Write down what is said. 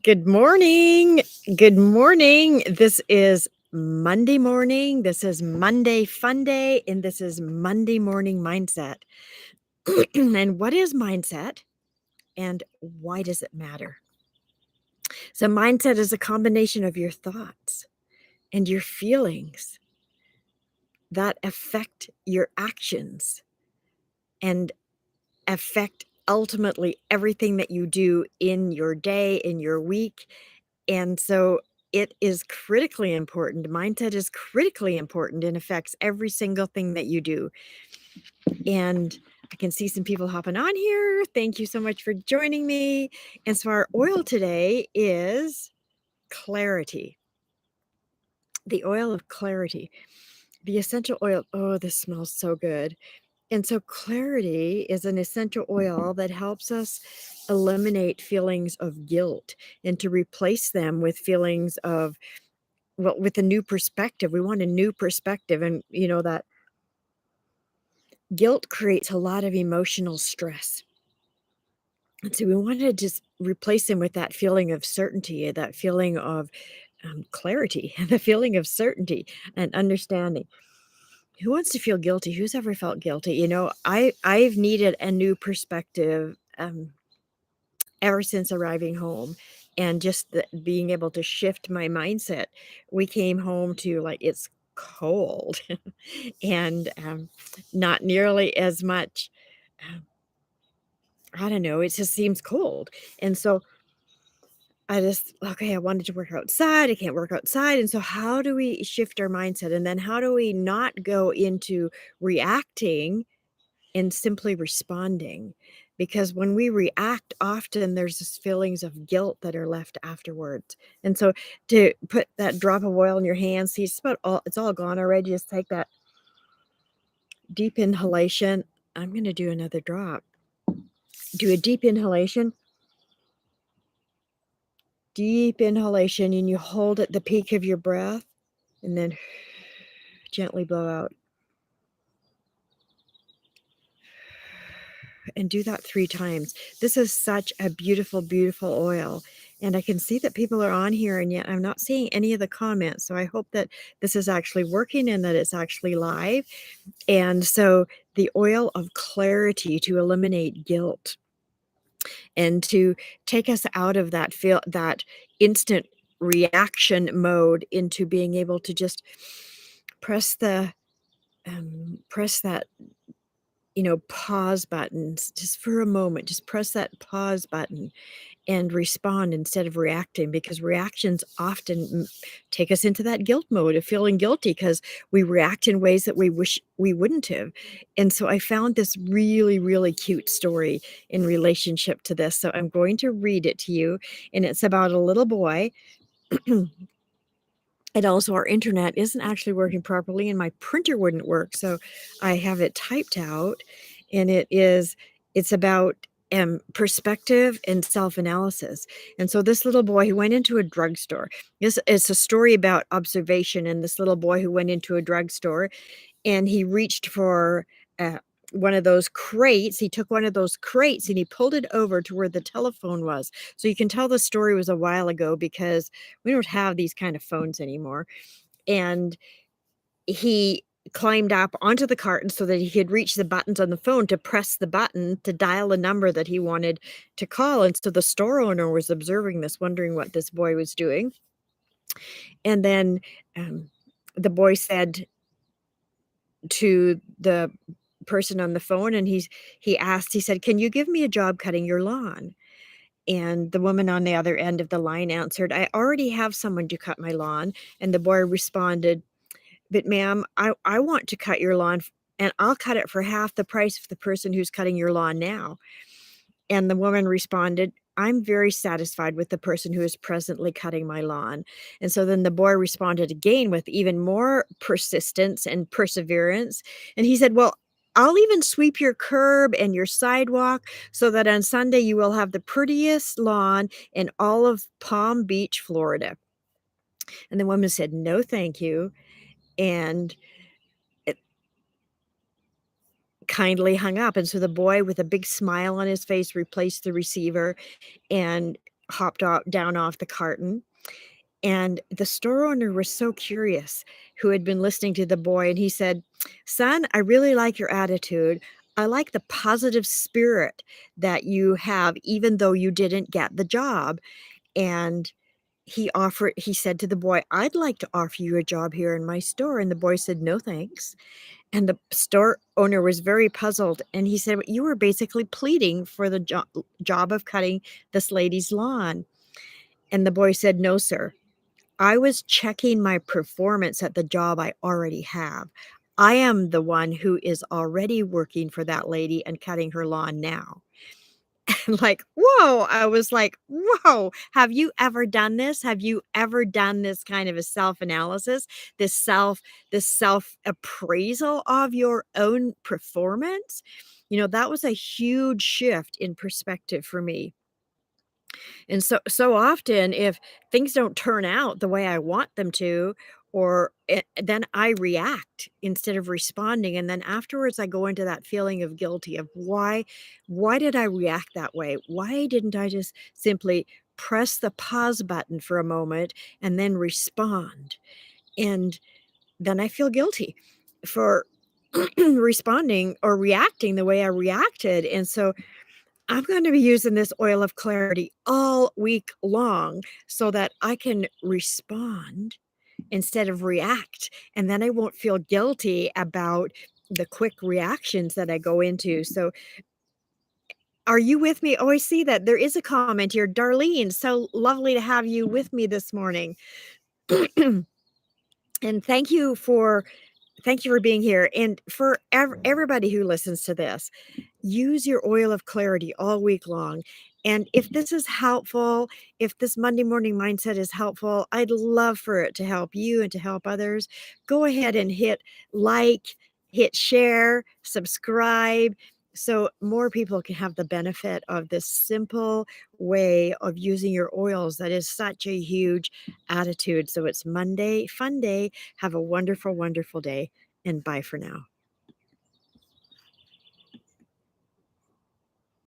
Good morning. Good morning. This is Monday morning. This is Monday Fun Day, and this is Monday Morning Mindset. And what is mindset and why does it matter? So, mindset is a combination of your thoughts and your feelings that affect your actions and affect ultimately everything that you do in your day, in your week. And so it is critically important. Mindset is critically important and affects every single thing that you do. And I can see some people hopping on here. Thank you so much for joining me. And so our oil today is clarity. The oil of clarity. The essential oil. Oh, this smells so good. And so clarity is an essential oil that helps us eliminate feelings of guilt and to replace them with feelings of, well, with a new perspective. We want a new perspective. And, that guilt creates a lot of emotional stress. And so we want to just replace them with that feeling of certainty, that feeling of clarity, the feeling of certainty and understanding. Who wants to feel guilty? Who's ever felt guilty? I've needed a new perspective ever since arriving home, and just being able to shift my mindset. We came home to, like, it's cold and not nearly as much. um, I don't know. It just seems cold, and so okay, I wanted to work outside. I can't work outside. And so, how do we shift our mindset? And then, how do we not go into reacting and simply responding? Because when we react, often there's this feelings of guilt that are left afterwards. And so, to put that drop of oil in your hand, see, it's all gone already. Just take that deep inhalation. I'm going to do another drop. Do a deep inhalation, and you hold at the peak of your breath, and then gently blow out. And do that 3 times. This is such a beautiful, beautiful oil. And I can see that people are on here, and yet I'm not seeing any of the comments. So I hope that this is actually working and that it's actually live. And so the oil of clarity to eliminate guilt and to take us out of that instant reaction mode into being able to just press the press that pause buttons just for a moment. Just press that pause button and respond instead of reacting, because reactions often take us into that guilt mode of feeling guilty because we react in ways that we wish we wouldn't have. And so I found this really, really cute story in relationship to this. So I'm going to read it to you. And it's about a little boy. And also, our internet isn't actually working properly, and my printer wouldn't work. So I have it typed out, and it's about perspective and self-analysis. And so this little boy who went into a drugstore. This is a story about observation, and this little boy who went into a drugstore, and he reached for uh, one of those crates. He took one of those crates and he pulled it over to where the telephone was. So you can tell the story was a while ago, because we don't have these kind of phones anymore. And he climbed up onto the carton so that he could reach the buttons on the phone to press the button to dial a number that he wanted to call. And so the store owner was observing this, wondering what this boy was doing. And then the boy said to the person on the phone, and he said, "Can you give me a job cutting your lawn?" And the woman on the other end of the line answered, "I already have someone to cut my lawn." And the boy responded, "But ma'am, I want to cut your lawn, and I'll cut it for half the price of the person who's cutting your lawn now." And the woman responded, "I'm very satisfied with the person who is presently cutting my lawn." And so then the boy responded again with even more persistence and perseverance. And he said, "Well, I'll even sweep your curb and your sidewalk so that on Sunday you will have the prettiest lawn in all of Palm Beach, Florida." And the woman said, "No, thank you." And kindly hung up. And so the boy, with a big smile on his face, replaced the receiver and hopped off down off the carton, and the store owner was so curious, who had been listening to the boy, and he said, "Son, I really like your attitude. I like the positive spirit that you have even though you didn't get the job." And he said to the boy, "I'd like to offer you a job here in my store." And the boy said, "No, thanks." And the store owner was very puzzled, and he said, "You were basically pleading for the job of cutting this lady's lawn." And the boy said, "No, sir. I was checking my performance at the job I already have. I am the one who is already working for that lady and cutting her lawn now." Like, whoa, I was like, "Whoa, have you ever done this? Have you ever done this kind of a self-analysis, this self-appraisal of your own performance?" That was a huge shift in perspective for me. And so often, if things don't turn out the way I want them to, or then I react instead of responding, and then afterwards I go into that feeling of guilty of why did I react that way? Why didn't I just simply press the pause button for a moment and then respond? And then I feel guilty for responding or reacting the way I reacted. And so I'm gonna be using this oil of clarity all week long so that I can respond instead of react, and then I won't feel guilty about the quick reactions that I go into. So, are you with me? Oh, I see that there is a comment here. Darlene, so lovely to have you with me this morning. And thank you for being here, and for everybody who listens to this. Use your oil of clarity all week long. And if this is helpful, if this Monday morning mindset is helpful, I'd love for it to help you and to help others. Go ahead and hit like, hit share, subscribe, so more people can have the benefit of this simple way of using your oils that is such a huge attitude. So it's Monday, fun day. Have a wonderful, wonderful day, and bye for now.